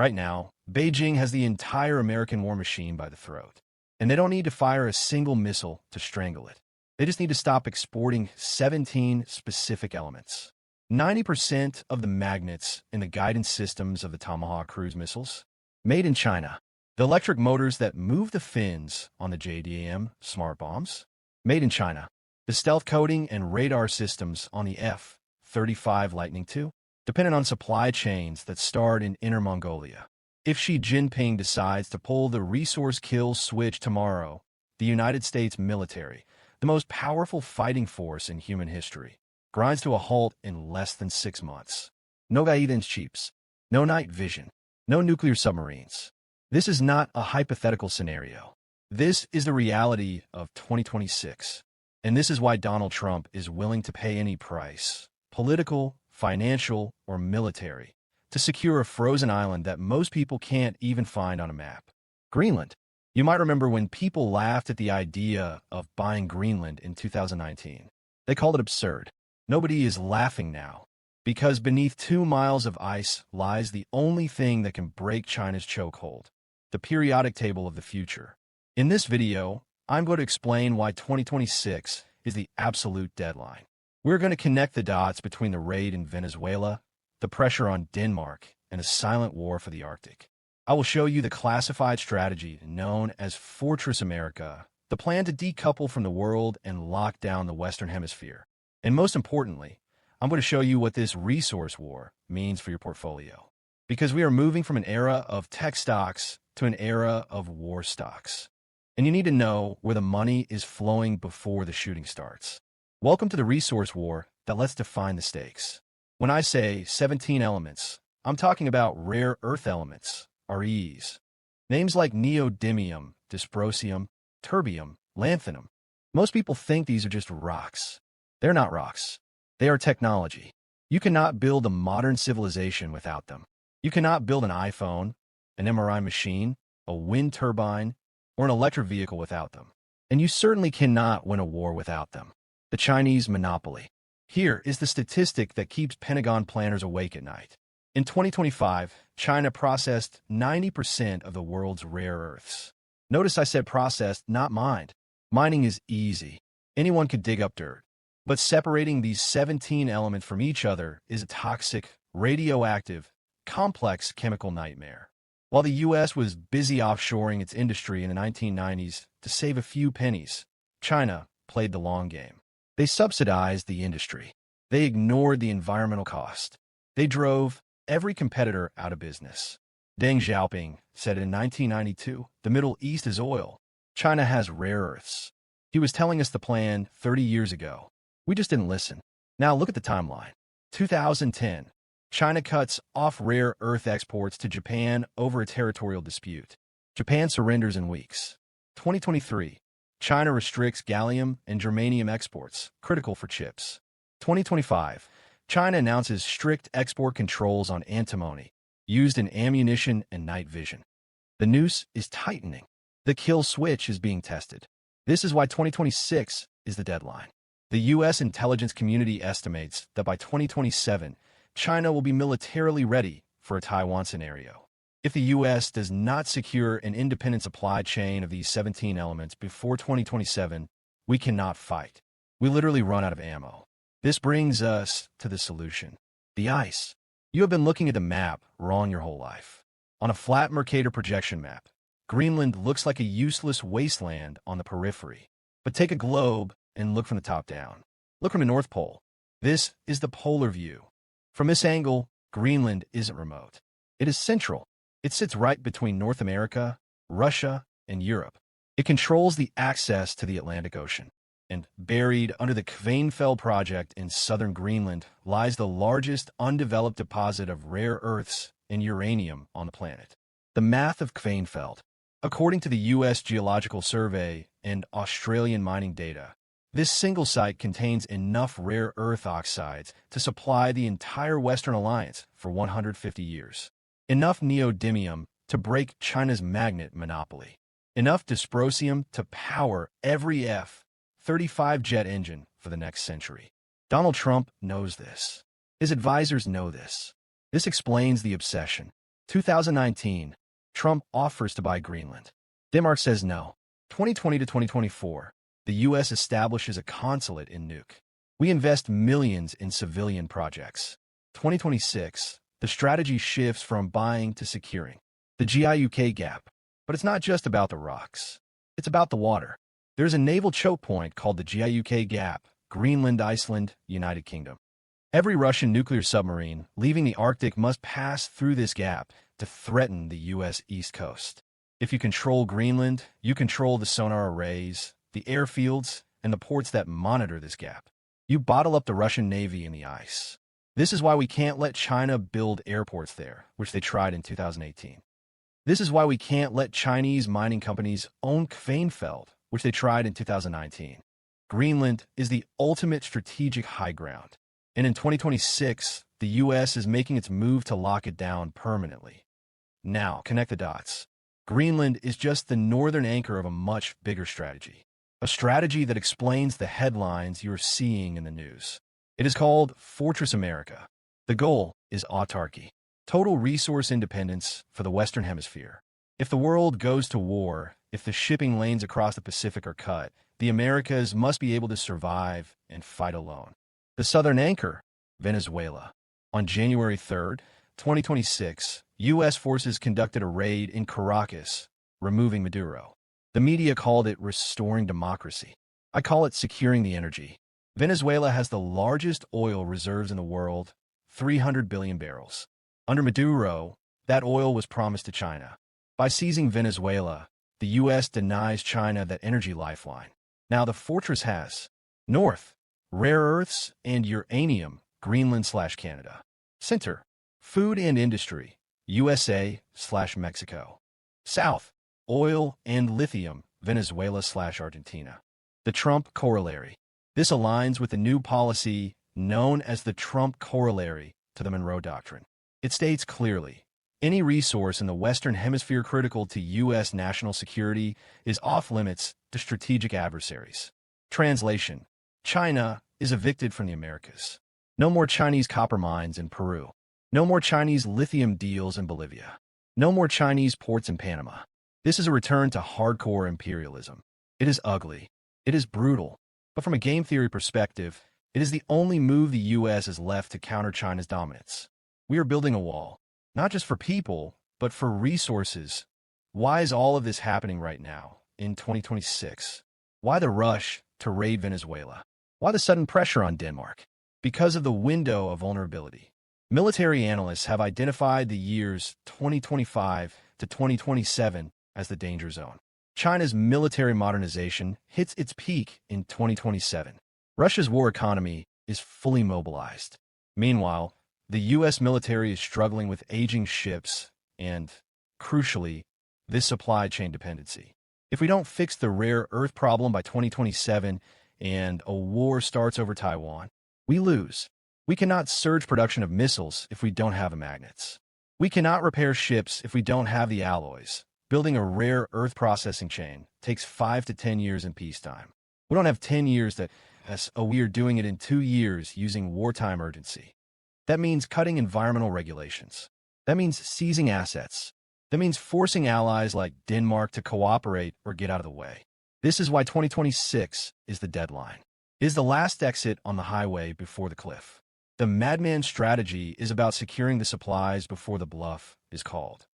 Right now, Beijing has the entire American war machine by the throat, and they don't need to fire a single missile to strangle it. They just need to stop exporting 17 specific elements. 90% of the magnets in the guidance systems of the Tomahawk cruise missiles, made in China. The electric motors that move the fins on the JDAM smart bombs, made in China. The stealth coating and radar systems on the F-35 Lightning II, dependent on supply chains that start in Inner Mongolia. If Xi Jinping decides to pull the resource kill switch tomorrow, the United States military, the most powerful fighting force in human history, grinds to a halt in less than 6 months. No guidance chips, no night vision, no nuclear submarines. This is not a hypothetical scenario. This is the reality of 2026. And this is why Donald Trump is willing to pay any price, political, financial, or military, to secure a frozen island that most people can't even find on a map. Greenland. You might remember when people laughed at the idea of buying Greenland in 2019. They called it absurd. Nobody is laughing now, because beneath 2 miles of ice lies the only thing that can break China's chokehold, the periodic table of the future. In this video, I'm going to explain why 2026 is the absolute deadline. We're going to connect the dots between the raid in Venezuela, the pressure on Denmark, and a silent war for the Arctic. I will show you the classified strategy known as Fortress America, the plan to decouple from the world and lock down the Western Hemisphere. And most importantly, I'm going to show you what this resource war means for your portfolio. Because we are moving from an era of tech stocks to an era of war stocks. And you need to know where the money is flowing before the shooting starts. Welcome to the resource war that lets define the stakes. When I say 17 elements, I'm talking about rare earth elements, REs. Names like neodymium, dysprosium, terbium, lanthanum. Most people think these are just rocks. They're not rocks. They are technology. You cannot build a modern civilization without them. You cannot build an iPhone, an MRI machine, a wind turbine, or an electric vehicle without them. And you certainly cannot win a war without them. The Chinese monopoly. Here is the statistic that keeps Pentagon planners awake at night. In 2025, China processed 90% of the world's rare earths. Notice I said processed, not mined. Mining is easy. Anyone could dig up dirt. But separating these 17 elements from each other is a toxic, radioactive, complex chemical nightmare. While the U.S. was busy offshoring its industry in the 1990s to save a few pennies, China played the long game. They subsidized the industry. They ignored the environmental cost. They drove every competitor out of business. Deng Xiaoping said in 1992, "The Middle East is oil. China has rare earths." He was telling us the plan 30 years ago. We just didn't listen. Now look at the timeline. 2010. China cuts off rare earth exports to Japan over a territorial dispute. Japan surrenders in weeks. 2023. China restricts gallium and germanium exports, critical for chips. 2025. China announces strict export controls on antimony, used in ammunition and night vision. The noose is tightening. The kill switch is being tested. This is why 2026 is the deadline. The U.S. intelligence community estimates that by 2027, China will be militarily ready for a Taiwan scenario. If the U.S. does not secure an independent supply chain of these 17 elements before 2027, we cannot fight. We literally run out of ammo. This brings us to the solution. The ice. You have been looking at the map wrong your whole life. On a flat Mercator projection map, Greenland looks like a useless wasteland on the periphery. But take a globe and look from the top down. Look from the North Pole. This is the polar view. From this angle, Greenland isn't remote. It is central. It sits right between North America, Russia, and Europe. It controls the access to the Atlantic Ocean. And buried under the Kvanefjeld project in southern Greenland lies the largest undeveloped deposit of rare earths and uranium on the planet. The math of Kvanefjeld. According to the U.S. Geological Survey and Australian mining data, this single site contains enough rare earth oxides to supply the entire Western Alliance for 150 years. Enough neodymium to break China's magnet monopoly. Enough dysprosium to power every F-35 jet engine for the next century. Donald Trump knows this. His advisors know this. This explains the obsession. 2019, Trump offers to buy Greenland. Denmark says no. 2020 to 2024, the U.S. establishes a consulate in Nuuk. We invest millions in civilian projects. 2026, the strategy shifts from buying to securing. The GIUK gap. But it's not just about the rocks. It's about the water. There's a naval choke point called the GIUK gap, Greenland, Iceland, United Kingdom. Every Russian nuclear submarine leaving the Arctic must pass through this gap to threaten the U.S. East Coast. If you control Greenland, you control the sonar arrays, the airfields, and the ports that monitor this gap. You bottle up the Russian Navy in the ice. This is why we can't let China build airports there, which they tried in 2018. This is why we can't let Chinese mining companies own Kvanefeld, which they tried in 2019. Greenland is the ultimate strategic high ground. And in 2026, the U.S. is making its move to lock it down permanently. Now, connect the dots. Greenland is just the northern anchor of a much bigger strategy. A strategy that explains the headlines you're seeing in the news. It is called Fortress America. The goal is autarky, total resource independence for the Western Hemisphere. If the world goes to war, if the shipping lanes across the Pacific are cut, the Americas must be able to survive and fight alone. The southern anchor, Venezuela. On January 3rd, 2026, U.S. forces conducted a raid in Caracas, removing Maduro. The media called it restoring democracy. I call it securing the energy. Venezuela has the largest oil reserves in the world, 300 billion barrels. Under Maduro, that oil was promised to China. By seizing Venezuela, the U.S. denies China that energy lifeline. Now the fortress has north, rare earths and uranium, Greenland/Canada. Center, food and industry, USA/Mexico. South, oil and lithium, Venezuela/Argentina. The Trump corollary. This aligns with the new policy known as the Trump corollary to the Monroe Doctrine. It states clearly, any resource in the Western Hemisphere critical to U.S. national security is off-limits to strategic adversaries. Translation: China is evicted from the Americas. No more Chinese copper mines in Peru. No more Chinese lithium deals in Bolivia. No more Chinese ports in Panama. This is a return to hardcore imperialism. It is ugly. It is brutal. But from a game theory perspective, it is the only move the U.S. has left to counter China's dominance. We are building a wall, not just for people, but for resources. Why is all of this happening right now, in 2026? Why the rush to raid Venezuela? Why the sudden pressure on Denmark? Because of the window of vulnerability. Military analysts have identified the years 2025 to 2027 as the danger zone. China's military modernization hits its peak in 2027. Russia's war economy is fully mobilized. Meanwhile, the U.S. military is struggling with aging ships and, crucially, this supply chain dependency. If we don't fix the rare earth problem by 2027 and a war starts over Taiwan, we lose. We cannot surge production of missiles if we don't have the magnets. We cannot repair ships if we don't have the alloys. Building a rare earth processing chain takes 5 to 10 years in peacetime. We don't have 10 years we are doing it in 2 years using wartime urgency. That means cutting environmental regulations. That means seizing assets. That means forcing allies like Denmark to cooperate or get out of the way. This is why 2026 is the deadline. It is the last exit on the highway before the cliff. The madman strategy is about securing the supplies before the bluff is called.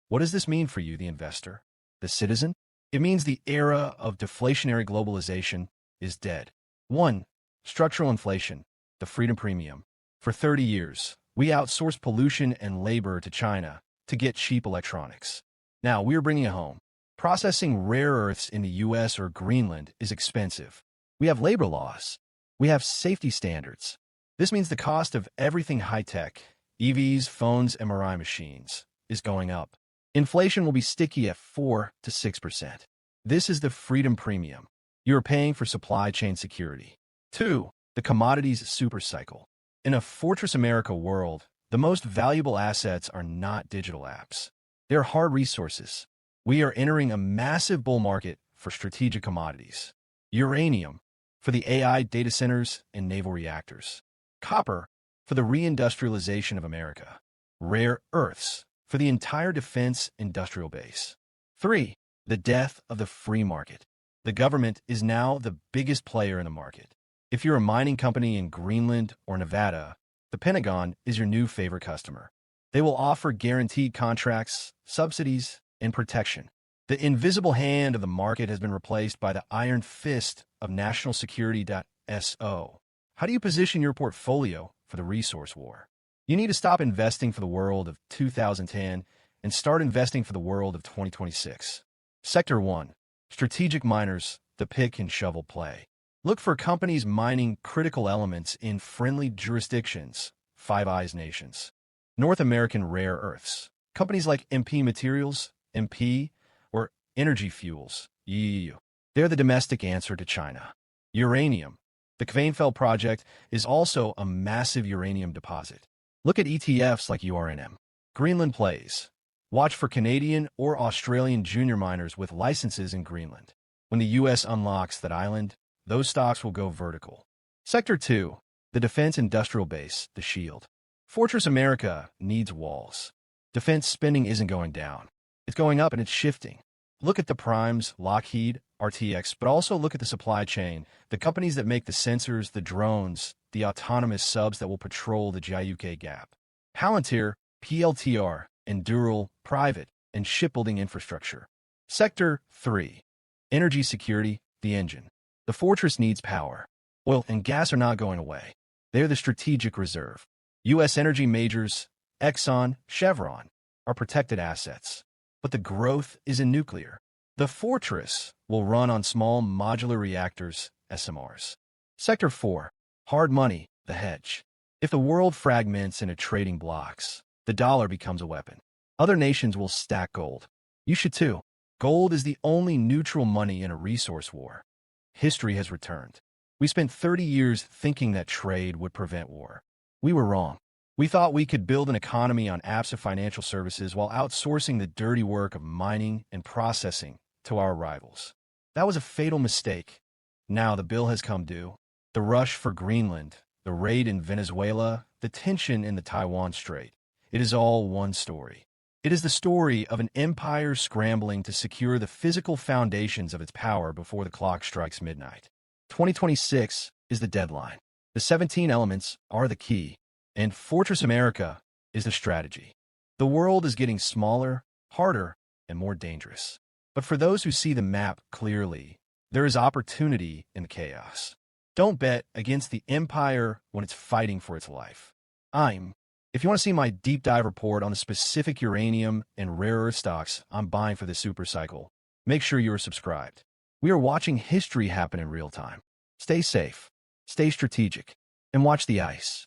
What does this mean for you, the investor, the citizen? It means the era of deflationary globalization is dead. 1. Structural inflation, the freedom premium. For 30 years, we outsourced pollution and labor to China to get cheap electronics. Now we are bringing it home. Processing rare earths in the U.S. or Greenland is expensive. We have labor laws. We have safety standards. This means the cost of everything high-tech, EVs, phones, MRI machines, is going up. Inflation will be sticky at 4 to 6%. This is the freedom premium. You are paying for supply chain security. 2. The commodities supercycle. In a Fortress America world, the most valuable assets are not digital apps. They're hard resources. We are entering a massive bull market for strategic commodities. Uranium, for the AI data centers and naval reactors. Copper, for the reindustrialization of America. Rare earths, for the entire defense industrial base. 3. The death of the free market. The government is now the biggest player in the market. If you're a mining company in Greenland or Nevada, the Pentagon is your new favorite customer. They will offer guaranteed contracts, subsidies, and protection. The invisible hand of the market has been replaced by the iron fist of national security. So, how do you position your portfolio for the resource war? You need to stop investing for the world of 2010 and start investing for the world of 2026. Sector 1. Strategic miners, the pick and shovel play. Look for companies mining critical elements in friendly jurisdictions, Five Eyes nations. North American rare earths. Companies like MP Materials, MP, or Energy Fuels, EU. They're the domestic answer to China. Uranium. The Kvanefeld project is also a massive uranium deposit. Look at ETFs like URNM. Greenland plays. Watch for Canadian or Australian junior miners with licenses in Greenland. When the U.S. unlocks that island, those stocks will go vertical. Sector 2. The defense industrial base, the shield. Fortress America needs walls. Defense spending isn't going down. It's going up and it's shifting. Look at the primes, Lockheed, RTX, but also look at the supply chain, the companies that make the sensors, the drones, the autonomous subs that will patrol the Jayuke Gap. Palantir, PLTR, Endural, private, and shipbuilding infrastructure. Sector 3. Energy security, the engine. The fortress needs power. Oil and gas are not going away. They're the strategic reserve. U.S. energy majors, Exxon, Chevron, are protected assets. But the growth is in nuclear. The fortress will run on small modular reactors, SMRs. Sector 4. Hard money, the hedge. If the world fragments into trading blocks, the dollar becomes a weapon. Other nations will stack gold. You should too. Gold is the only neutral money in a resource war. History has returned. We spent 30 years thinking that trade would prevent war. We were wrong. We thought we could build an economy on apps of financial services while outsourcing the dirty work of mining and processing to our rivals. That was a fatal mistake. Now the bill has come due. The rush for Greenland, the raid in Venezuela, the tension in the Taiwan Strait. It is all one story. It is the story of an empire scrambling to secure the physical foundations of its power before the clock strikes midnight. 2026 is the deadline. The 17 elements are the key, and Fortress America is the strategy. The world is getting smaller, harder, and more dangerous. But for those who see the map clearly, there is opportunity in the chaos. Don't bet against the empire when it's fighting for its life. If you want to see my deep dive report on the specific uranium and rare earth stocks I'm buying for this super cycle, make sure you are subscribed. We are watching history happen in real time. Stay safe, stay strategic, and watch the ice.